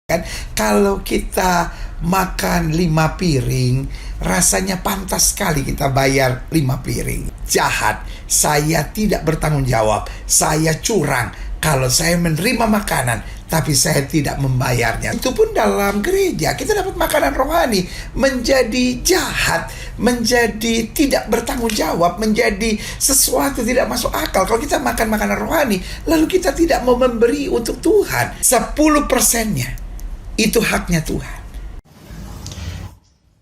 Kan kalau kita makan 5 piring, rasanya pantas sekali kita bayar 5 piring. Jahat, saya tidak bertanggung jawab, saya curang kalau saya menerima makanan tapi saya tidak membayarnya. Itu pun dalam gereja kita dapat makanan rohani, menjadi jahat, menjadi tidak bertanggung jawab, menjadi sesuatu tidak masuk akal. Kalau kita makan makanan rohani lalu kita tidak mau memberi untuk Tuhan 10%-nya, itu haknya Tuhan.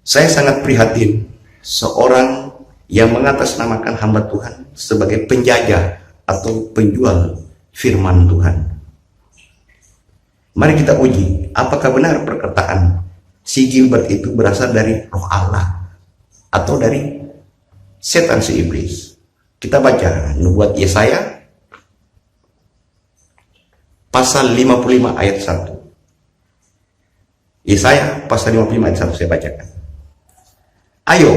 Saya sangat prihatin seorang yang mengatasnamakan hamba Tuhan sebagai penjajah atau penjual firman Tuhan. Mari kita uji apakah benar perkataan si Gilbert itu berasal dari roh Allah atau dari setan si iblis. Kita baca nubuat Yesaya pasal 55 ayat 1. Yesaya pasal 55 ayat 1 saya bacakan. Ayo,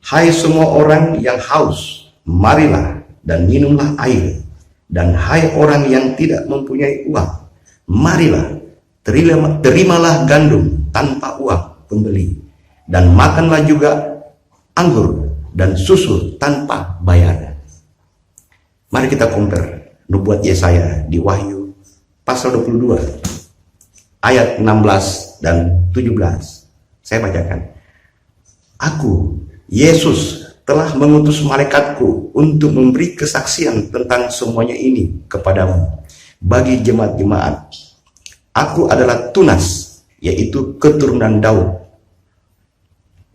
hai semua orang yang haus, marilah dan minumlah air. Dan hai orang yang tidak mempunyai uang, marilah, terimalah gandum tanpa uang pembeli. Dan makanlah juga anggur dan susu tanpa bayar. Mari kita compare nubuat Yesaya di Wahyu pasal 22 ayat 16 dan 17. Saya bacakan. Aku, Yesus, telah mengutus malaikatku untuk memberi kesaksian tentang semuanya ini kepadamu bagi jemaat-jemaat. Aku adalah Tunas, yaitu keturunan Daud,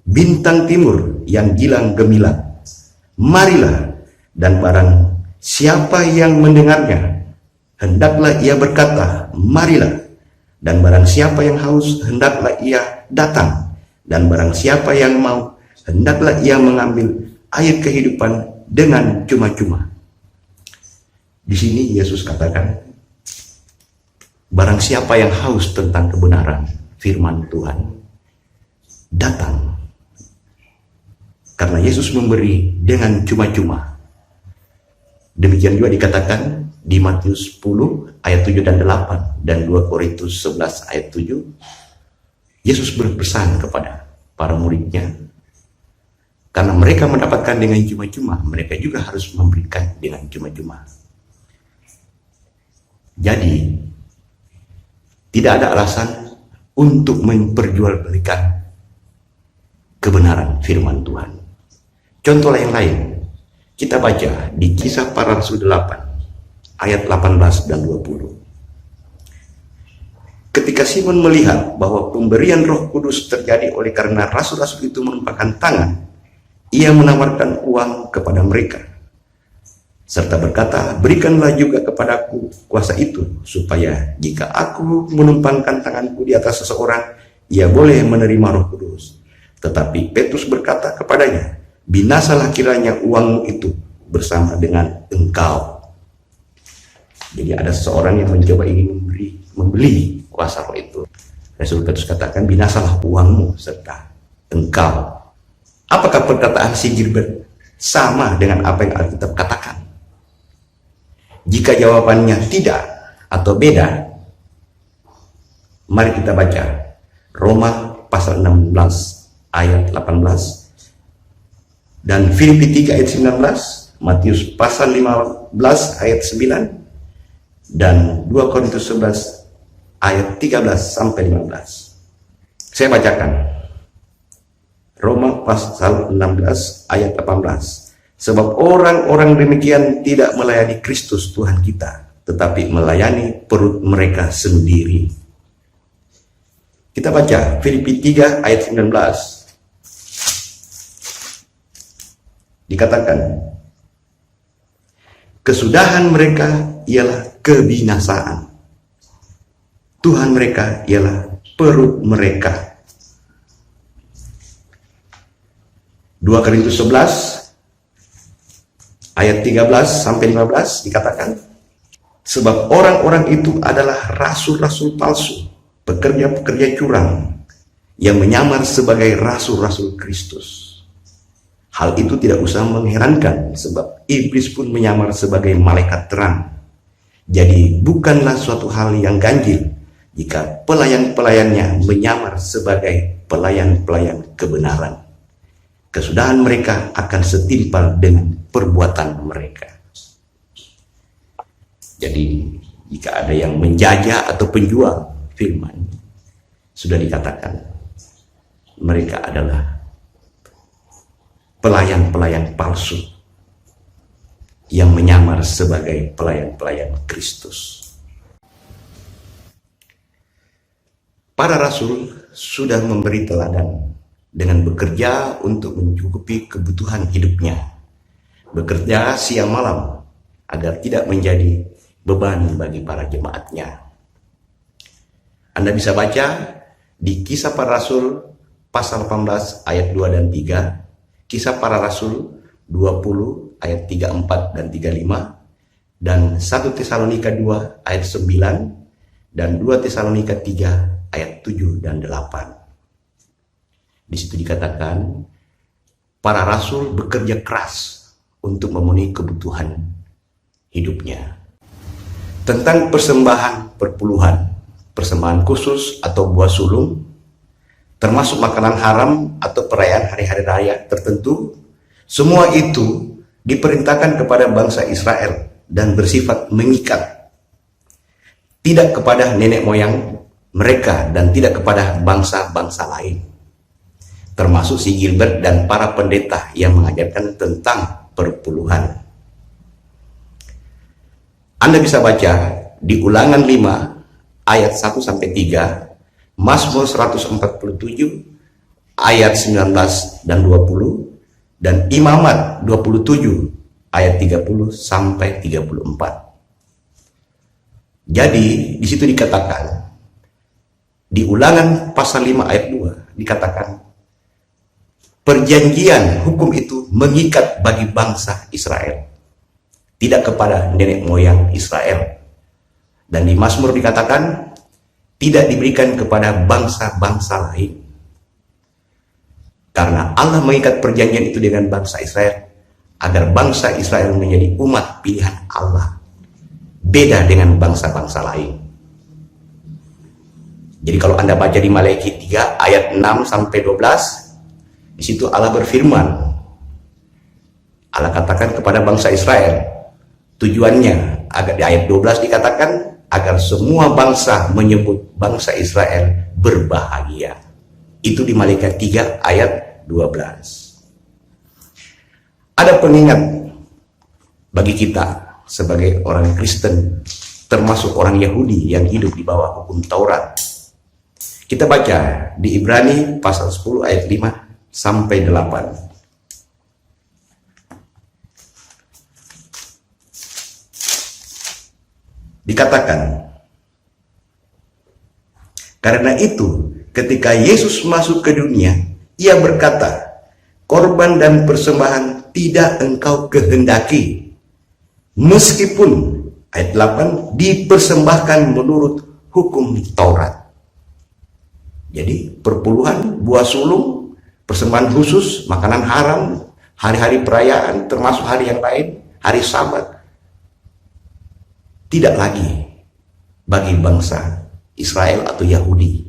bintang timur yang gilang gemilang. Marilah, dan barang siapa yang mendengarnya, hendaklah ia berkata, marilah. Dan barang siapa yang haus, hendaklah ia datang. Dan barang siapa yang mau, hendaklah ia mengambil air kehidupan dengan cuma-cuma. Di sini Yesus katakan, barang siapa yang haus tentang kebenaran firman Tuhan, datang. Karena Yesus memberi dengan cuma-cuma. Demikian juga dikatakan di Matius 10 ayat 7 dan 8 dan 2 Korintus 11 ayat 7. Yesus berpesan kepada para muridnya, karena mereka mendapatkan dengan cuma-cuma, mereka juga harus memberikan dengan cuma-cuma. Jadi tidak ada alasan untuk memperjualbelikan kebenaran firman Tuhan. Contoh yang lain, kita baca di Kisah Para Rasul 8 ayat 18 dan 20. Ketika Simon melihat bahwa pemberian Roh Kudus terjadi oleh karena rasul-rasul itu menumpahkan tangan, ia menawarkan uang kepada mereka, serta berkata, berikanlah juga kepadaku kuasa itu, supaya jika aku menumpangkan tanganku di atas seseorang, ia boleh menerima Roh Kudus. Tetapi Petrus berkata kepadanya, binasalah kiranya uangmu itu bersama dengan engkau. Jadi ada seseorang yang mencoba ingin membeli kuasa roh itu. Rasul Petrus katakan, binasalah uangmu serta engkau. Apakah perkataan si Gilbert sama dengan apa yang Alkitab katakan? Jika jawabannya tidak atau beda, mari kita baca Roma pasal 16 ayat 18 dan Filipi 3 ayat 19, Matius pasal 15 ayat 9 dan 2 Korintus 11 ayat 13 sampai 15. Saya bacakan. Roma pasal 16 ayat 18. Sebab orang-orang demikian tidak melayani Kristus Tuhan kita, tetapi melayani perut mereka sendiri. Kita baca Filipi 3 ayat 19. Dikatakan, kesudahan mereka ialah kebinasaan. Tuhan mereka ialah perut mereka. 2 Korintus 11 ayat 13 sampai 15 dikatakan, sebab orang-orang itu adalah rasul-rasul palsu, pekerja-pekerja curang yang menyamar sebagai rasul-rasul Kristus. Hal itu tidak usah mengherankan, sebab iblis pun menyamar sebagai malaikat terang. Jadi bukanlah suatu hal yang ganjil jika pelayan-pelayannya menyamar sebagai pelayan-pelayan kebenaran. Kesudahan mereka akan setimpal dengan perbuatan mereka. Jadi, jika ada yang menjajah atau penjual firman, sudah dikatakan mereka adalah pelayan-pelayan palsu yang menyamar sebagai pelayan-pelayan Kristus. Para rasul sudah memberi teladan dengan bekerja untuk mencukupi kebutuhan hidupnya, bekerja siang malam agar tidak menjadi beban bagi para jemaatnya. Anda bisa baca di Kisah Para Rasul pasal 18 ayat 2 dan 3, Kisah Para Rasul 20 ayat 34 dan 35, dan 1 Tesalonika 2 ayat 9, dan 2 Tesalonika 3 ayat 7 dan 8. Di situ dikatakan para rasul bekerja keras untuk memenuhi kebutuhan hidupnya. Tentang persembahan perpuluhan, persembahan khusus atau buah sulung, termasuk makanan haram atau perayaan hari-hari raya tertentu, semua itu diperintahkan kepada bangsa Israel dan bersifat mengikat, tidak kepada nenek moyang mereka dan tidak kepada bangsa-bangsa lain, termasuk si Gilbert dan para pendeta yang mengajarkan tentang perpuluhan. Anda bisa baca di Ulangan 5 ayat 1-3, Mazmur 147 ayat 19 dan 20, dan Imamat 27 ayat 30-34. Jadi di situ dikatakan, di Ulangan pasal 5 ayat 2 dikatakan perjanjian hukum itu mengikat bagi bangsa Israel, tidak kepada nenek moyang Israel. Dan di Mazmur dikatakan tidak diberikan kepada bangsa-bangsa lain. Karena Allah mengikat perjanjian itu dengan bangsa Israel, agar bangsa Israel menjadi umat pilihan Allah, beda dengan bangsa-bangsa lain. Jadi kalau Anda baca di Maleakhi 3 ayat 6-12, di situ Allah berfirman, Allah katakan kepada bangsa Israel, tujuannya agar di ayat 12 dikatakan agar semua bangsa menyebut bangsa Israel berbahagia. Itu di Maleakhi 3 ayat 12. Ada pengingat bagi kita sebagai orang Kristen, termasuk orang Yahudi yang hidup di bawah hukum Taurat. Kita baca di Ibrani pasal 10 ayat 5 sampai 8. Dikatakan, karena itu ketika Yesus masuk ke dunia, ia berkata, korban dan persembahan tidak engkau kehendaki, meskipun ayat 8 dipersembahkan menurut hukum Taurat. Jadi perpuluhan, buah sulung, persembahan khusus, makanan haram, hari-hari perayaan, termasuk hari yang lain, hari Sabat, tidak lagi bagi bangsa Israel atau Yahudi.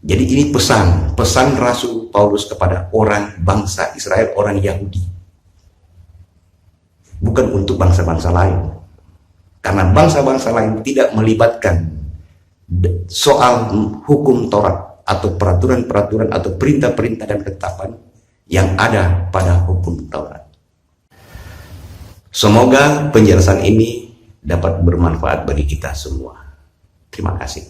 Jadi ini pesan Rasul Paulus kepada orang bangsa Israel, orang Yahudi. Bukan untuk bangsa-bangsa lain. Karena bangsa-bangsa lain tidak melibatkan soal hukum Taurat atau peraturan-peraturan atau perintah-perintah dan ketetapan yang ada pada hukum Taurat. Semoga penjelasan ini dapat bermanfaat bagi kita semua. Terima kasih.